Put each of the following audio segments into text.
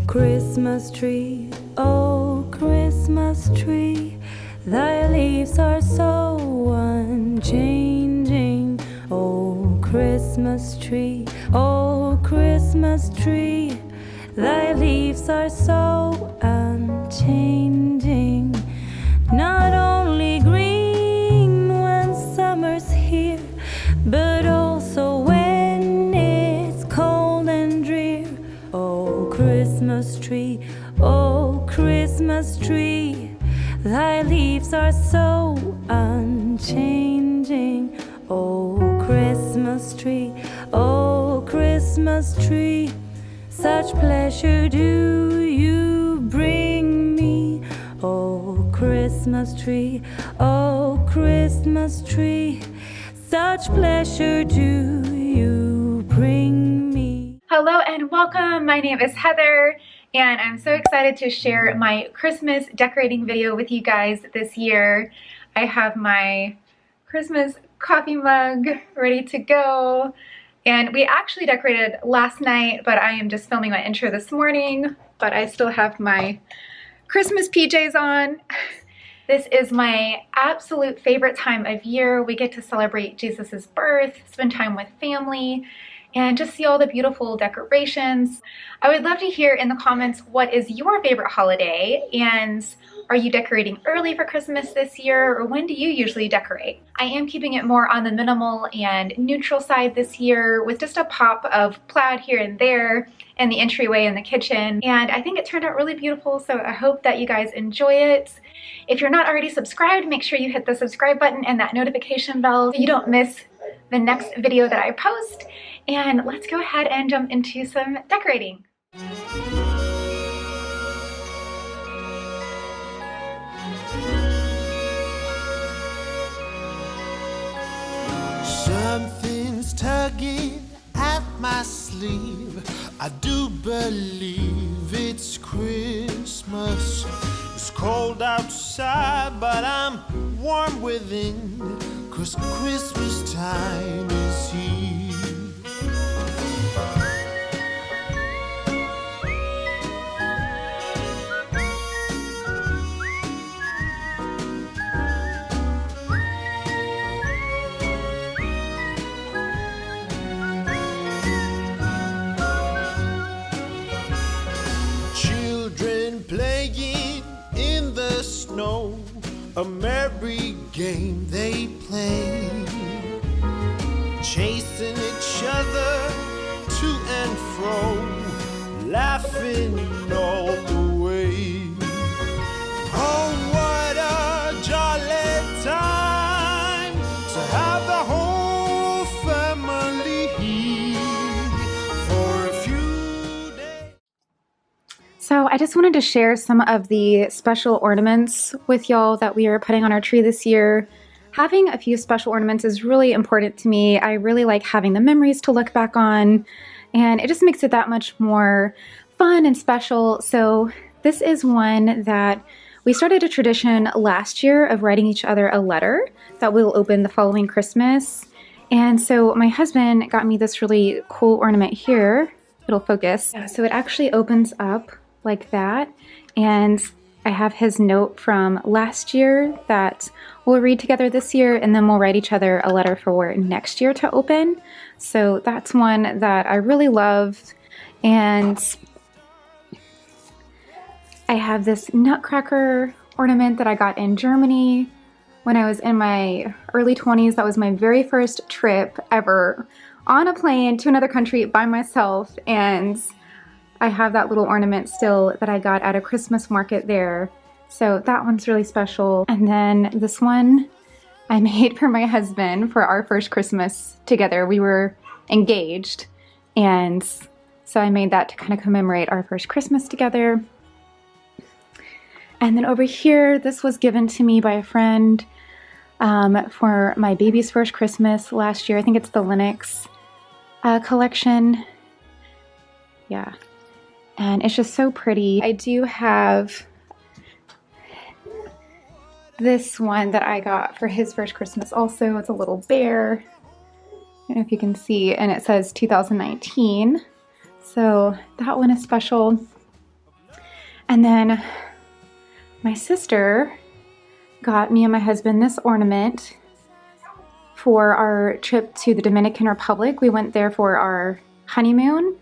Christmas tree, oh Christmas tree, thy leaves are so unchanging. Oh Christmas tree, thy leaves are so unchanging. Not only green when summer's here, but also when it's cold and drear. Oh Christmas tree, thy leaves are so unchanging. Oh Christmas tree, such pleasure do you bring me. Oh Christmas tree, such pleasure do you bring me. Hello and welcome. My name is Heather and I'm so excited to share my Christmas decorating video with you guys this year. I have my Christmas coffee mug ready to go. And we actually decorated last night, but I am just filming my intro this morning. But I still have my Christmas PJs on. This is my absolute favorite time of year. We get to celebrate Jesus's birth, spend time with family, and just see all the beautiful decorations. I would love to hear in the comments what is your favorite holiday, and are you decorating early for Christmas this year, or when do you usually decorate? I am keeping it more on the minimal and neutral side this year with just a pop of plaid here and there in the entryway in the kitchen, and I think it turned out really beautiful, so I hope that you guys enjoy it. If you're not already subscribed, make sure you hit the subscribe button and that notification bell so you don't miss the next video that I post. And let's go ahead and jump into some decorating. Something's tugging at my sleeve. I do believe it's Christmas. It's cold outside, but I'm warm within, 'cause Christmas time is here. Playing in the snow, a merry game they play, chasing each other to and fro, laughing all the way. Oh, what a jolly time to have the whole family here for a few days. So I just wanted to share some of the special ornaments with y'all that we are putting on our tree this year. Having a few special ornaments is really important to me. I really like having the memories to look back on, and it just makes it that much more fun and special. So this is one that we started a tradition last year of writing each other a letter that we'll open the following Christmas. And so my husband got me this really cool ornament here. It'll focus. So it actually opens up like that, and I have his note from last year that we'll read together this year, and then we'll write each other a letter for next year to open. So that's one that I really loved. And I have this nutcracker ornament that I got in Germany when I was in my early 20s. That was my very first trip ever on a plane to another country by myself, and I have that little ornament still that I got at a Christmas market there. So that one's really special. And then this one I made for my husband for our first Christmas together. We were engaged, and so I made that to kind of commemorate our first Christmas together. And then over here, this was given to me by a friend for my baby's first Christmas last year. I think it's the Linux collection. Yeah. And it's just so pretty. I do have this one that I got for his first Christmas also. It's a little bear. I don't know if you can see, and it says 2019. So that one is special. And then my sister got me and my husband this ornament for our trip to the Dominican Republic. We went there for our honeymoon,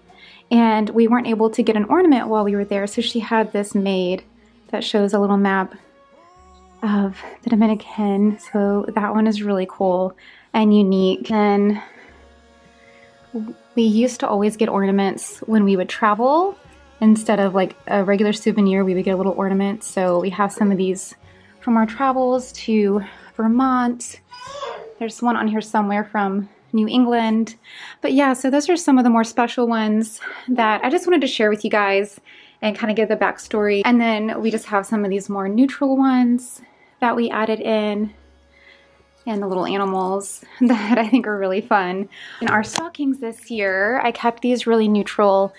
and we weren't able to get an ornament while we were there, so she had this made that shows a little map of the Dominican. So that one is really cool and unique. And we used to always get ornaments when we would travel. Instead of like a regular souvenir, we would get a little ornament. So we have some of these from our travels to Vermont. There's one on here somewhere from New England. But yeah, so those are some of the more special ones that I just wanted to share with you guys and kind of give the backstory. And then we just have some of these more neutral ones that we added in, and the little animals that I think are really fun. In our stockings this year, I kept these really neutral,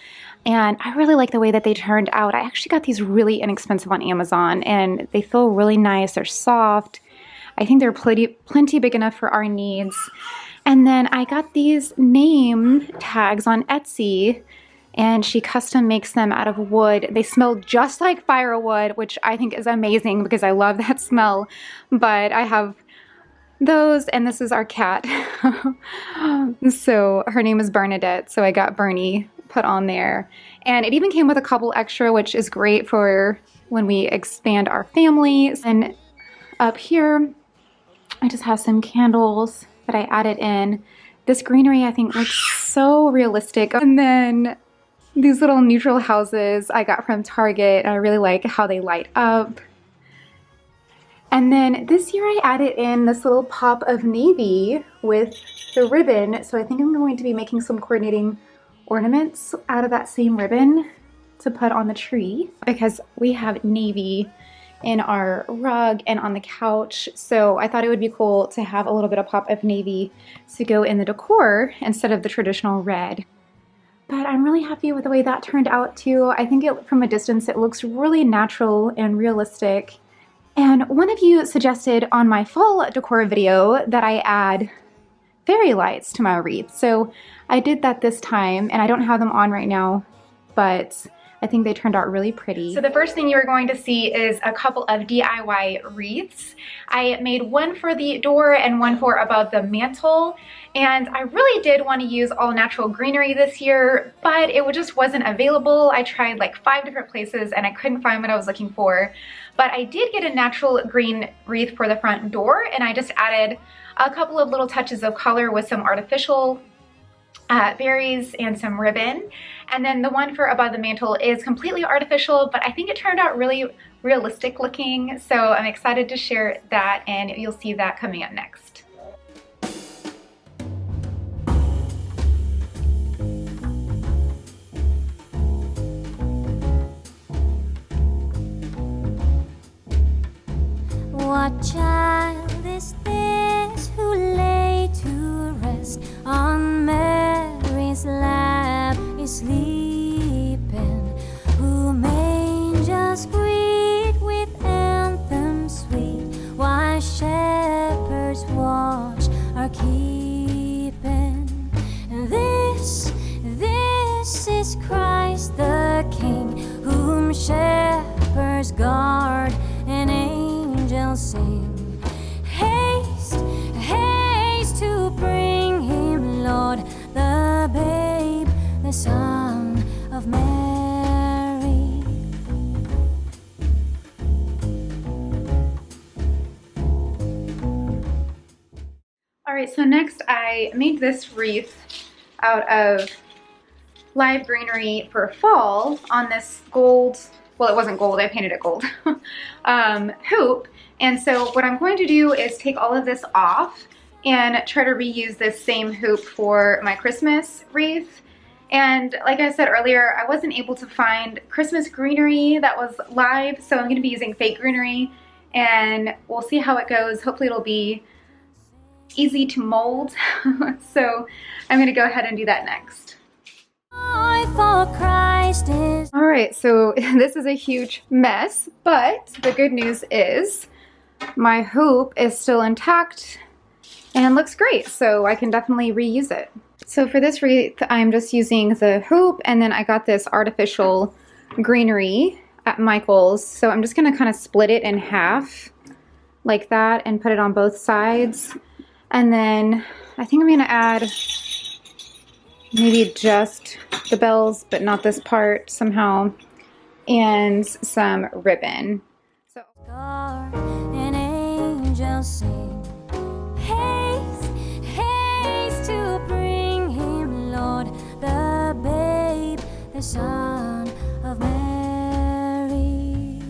and I really like the way that they turned out. I actually got these really inexpensive on Amazon, and they feel really nice. They're soft. I think they're plenty big enough for our needs. And then I got these name tags on Etsy, and she custom makes them out of wood. They smell just like firewood, which I think is amazing because I love that smell. But I have those, and this is our cat. So her name is Bernadette, so I got Bernie put on there. And it even came with a couple extra, which is great for when we expand our family. And up here, I just have some candles that I added in. This greenery I think looks so realistic. And then these little neutral houses I got from Target. I really like how they light up. And then this year I added in this little pop of navy with the ribbon. So I think I'm going to be making some coordinating ornaments out of that same ribbon to put on the tree, because we have navy in our rug and on the couch. So I thought it would be cool to have a little bit of pop of navy to go in the decor instead of the traditional red. But I'm really happy with the way that turned out too. I think from a distance it looks really natural and realistic. And one of you suggested on my fall decor video that I add fairy lights to my wreath. So I did that this time, and I don't have them on right now, but I think they turned out really pretty. So the first thing you're going to see is a couple of DIY wreaths. I made one for the door and one for above the mantle. And I really did want to use all natural greenery this year, but it just wasn't available. I tried like 5 different places and I couldn't find what I was looking for. But I did get a natural green wreath for the front door, and I just added a couple of little touches of color with some artificial berries and some ribbon. And then the one for above the mantle is completely artificial, but I think it turned out really realistic looking. So I'm excited to share that, and you'll see that coming up next. What child is this who lay to rest on Mary's lap is sleeping, whom angels greet with anthems sweet, while shepherds watch are keeping? This is Christ the King, whom shepherds guard and angels sing. Haste, haste to bring him, Lord, the babe, the Son of Mary. All right, so next I made this wreath out of live greenery for fall on this gold, well, it wasn't gold, I painted it gold, hoop. And so what I'm going to do is take all of this off and try to reuse this same hoop for my Christmas wreath. And like I said earlier, I wasn't able to find Christmas greenery that was live, so I'm going to be using fake greenery, and we'll see how it goes. Hopefully it'll be easy to mold. So I'm going to go ahead and do that next. All right, so this is a huge mess, but the good news is my hoop is still intact and looks great, so I can definitely reuse it. So for this wreath, I'm just using the hoop, and then I got this artificial greenery at Michael's. So I'm just gonna kind of split it in half like that and put it on both sides. And then I think I'm gonna add maybe just the bells, but not this part somehow, and some ribbon. So An angel sing, haste, haste to bring him, Lord, the babe, the Son of Mary.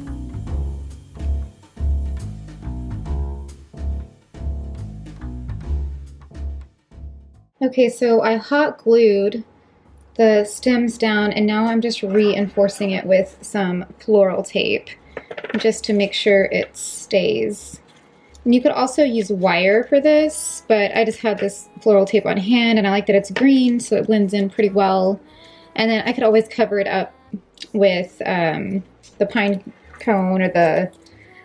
okay, so I hot glued the stems down, and now I'm just reinforcing it with some floral tape just to make sure it stays. And you could also use wire for this, but I just had this floral tape on hand and I like that it's green, so it blends in pretty well. And then I could always cover it up with the pine cone or the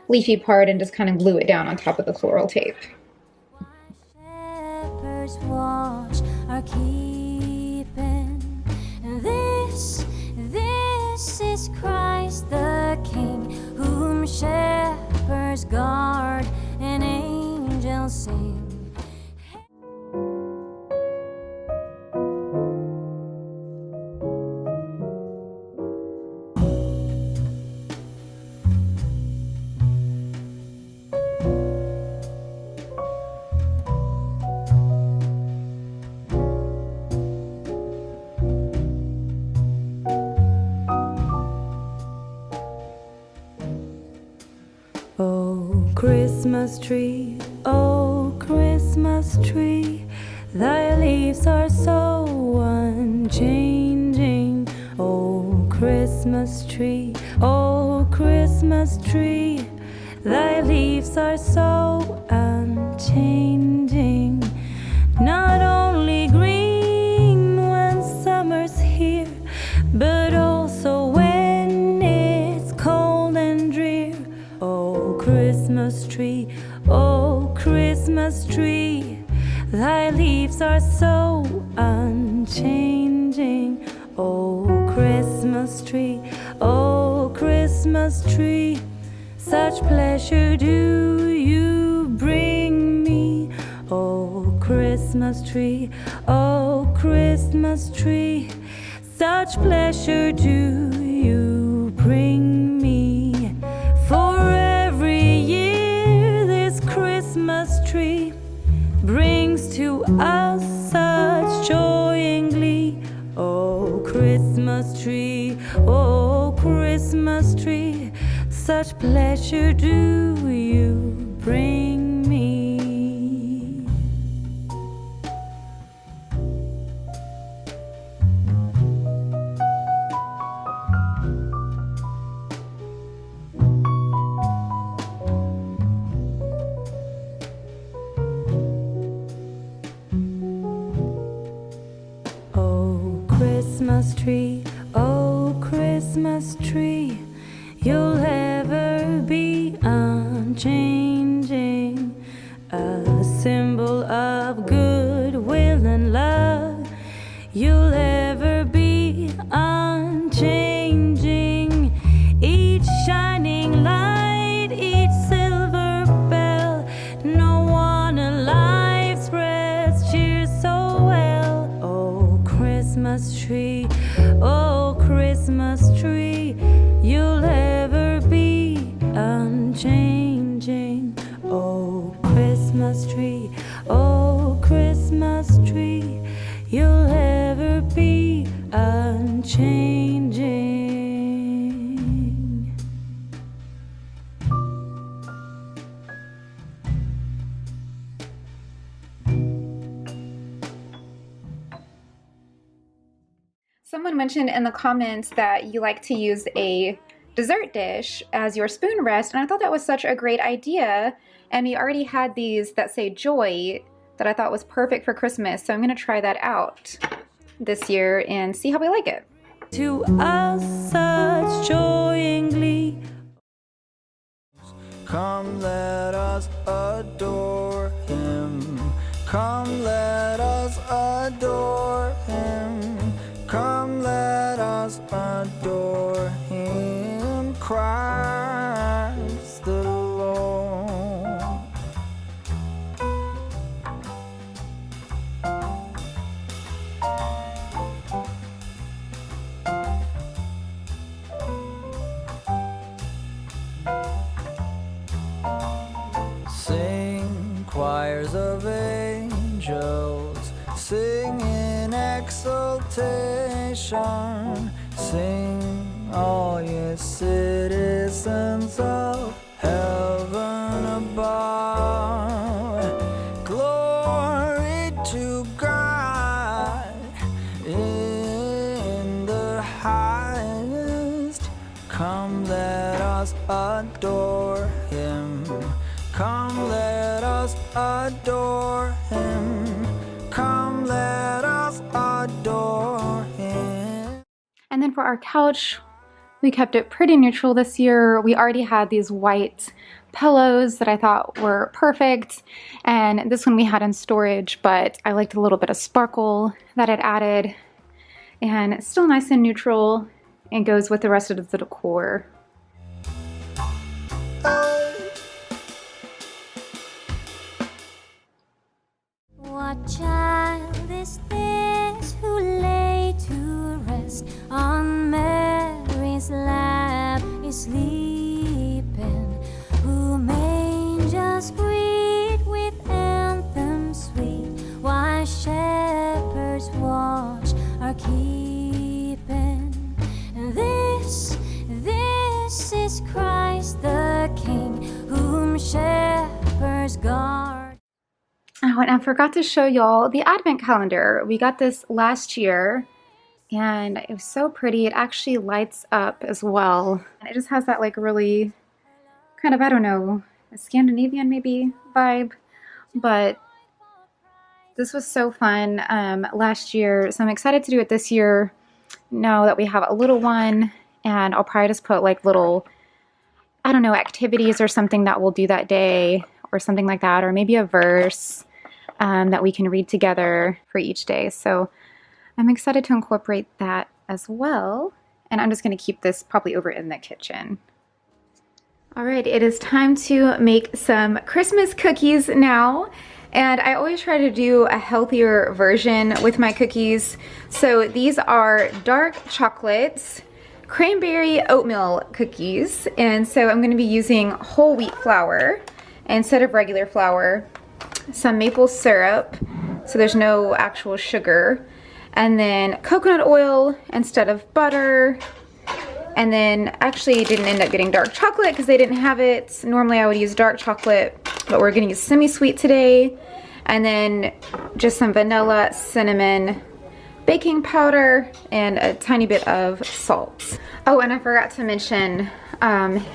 leafy part and just kind of glue it down on top of the floral tape. Shepherds watch are keeping. This is Christ the King, whom shepherds guard and angels sing. Oh, Christmas tree, oh, Christmas tree, thy leaves are so unchanging. Oh, Christmas tree, thy leaves are so unchanging. Not only green when summer's here, but also when it's cold and drear. Oh, Christmas tree, thy leaves are so unchanging. Oh, Christmas tree, such pleasure do you bring me. Oh, Christmas tree, such pleasure do you bring me. For every year this Christmas tree brings to us such joy and glee. Oh, Christmas tree, such pleasure do you bring me. Oh, Christmas tree, you'll ever be unchanging, a symbol of goodwill and love. You'll ever be unchanging, each shining light, each silver bell. No one alive spreads cheer so well. Oh, Christmas tree, you'll ever be unchanging. Oh, Christmas tree, you'll ever be unchanging. Someone mentioned in the comments that you like to use a dessert dish as your spoon rest, and I thought that was such a great idea. And we already had these that say joy that I thought was perfect for Christmas, so I'm going to try that out this year and see how we like it. To us such joy and glee. Come, let us adore him. Come, let us adore him. Come, let us adore him. salutation. Sing, all ye citizens of heaven above. Glory to God in the highest. Come, let us adore him. Come, let us adore him. Come, let us adore him. And then for our couch, we kept it pretty neutral this year. We already had these white pillows that I thought were perfect, and this one we had in storage, but I liked a little bit of sparkle that it added, and it's still nice and neutral and goes with the rest of the decor. What child is this who lay to rest on Mary's lap is sleeping, whom angels greet with anthems sweet, while shepherds watch are keeping. And this is Christ the King, whom shepherds guard. Oh, and I forgot to show y'all the advent calendar. We got this last year, and it was so pretty. It actually lights up as well. It just has that like really kind of, I don't know, a Scandinavian maybe vibe, but this was so fun last year, so I'm excited to do it this year now that we have a little one, and I'll probably just put like little, I don't know, activities or something that we'll do that day or something like that, or maybe a verse that we can read together for each day. So I'm excited to incorporate that as well. And I'm just going to keep this probably over in the kitchen. All right, it is time to make some Christmas cookies now. And I always try to do a healthier version with my cookies. So these are dark chocolates, cranberry oatmeal cookies. And so I'm going to be using whole wheat flour instead of regular flour, some maple syrup, so there's no actual sugar, and then coconut oil instead of butter, and then actually didn't end up getting dark chocolate because they didn't have it. Normally I would use dark chocolate, but we're gonna use semi-sweet today, and then just some vanilla, cinnamon, baking powder, and a tiny bit of salt. Oh, and I forgot to mention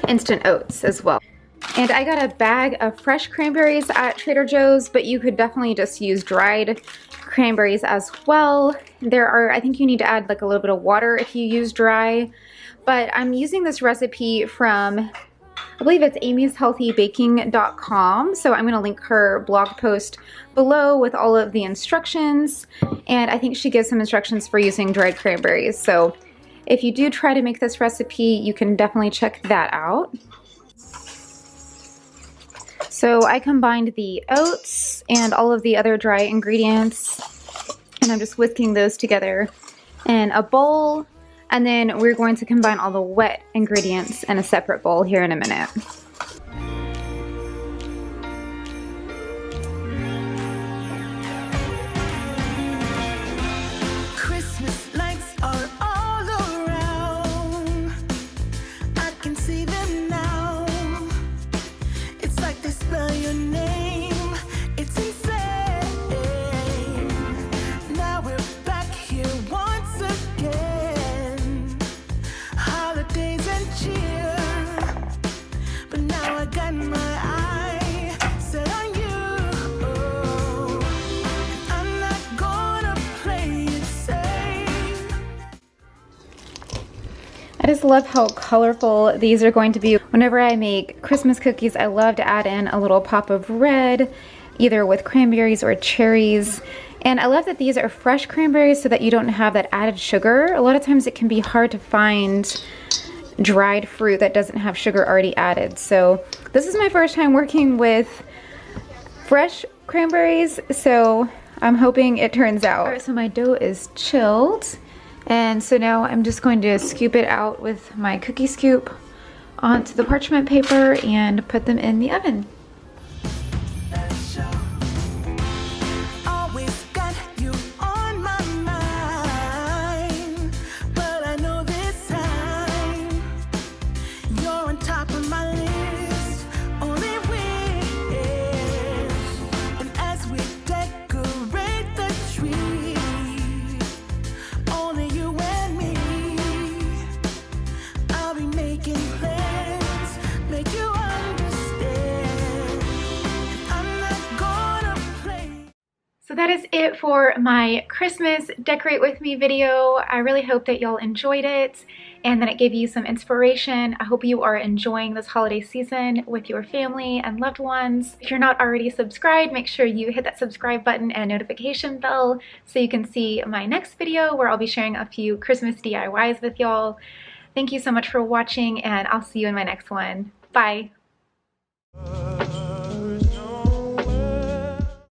instant oats as well. And I got a bag of fresh cranberries at Trader Joe's, but you could definitely just use dried cranberries as well. There are, I think you need to add like a little bit of water if you use dry, but I'm using this recipe from, I believe it's amyshealthybaking.com. So I'm going to link her blog post below with all of the instructions. And I think she gives some instructions for using dried cranberries. So if you do try to make this recipe, you can definitely check that out. So I combined the oats and all of the other dry ingredients, and I'm just whisking those together in a bowl, and then we're going to combine all the wet ingredients in a separate bowl here in a minute. Christmas lights are all around. I can see them now. It's like they spell your name. It's insane. Now we're back here once again. Holidays and cheer. But now I got my eye set on you. I'm not gonna play it safe. I just love how colorful these are going to be. Whenever I make Christmas cookies, I love to add in a little pop of red, either with cranberries or cherries. And I love that these are fresh cranberries so that you don't have that added sugar. A lot of times it can be hard to find dried fruit that doesn't have sugar already added. So this is my first time working with fresh cranberries, so I'm hoping it turns out. All right, so my dough is chilled. And so now I'm just going to scoop it out with my cookie scoop onto the parchment paper and put them in the oven. Always got you on my mind. making plans, make you understand. I'm not gonna play. So that is it for my Christmas Decorate With Me video. I really hope that y'all enjoyed it and that it gave you some inspiration. I hope you are enjoying this holiday season with your family and loved ones. If you're not already subscribed, make sure you hit that subscribe button and notification bell so you can see my next video where I'll be sharing a few Christmas DIYs with y'all. Thank you so much for watching, and I'll see you in my next one. Bye!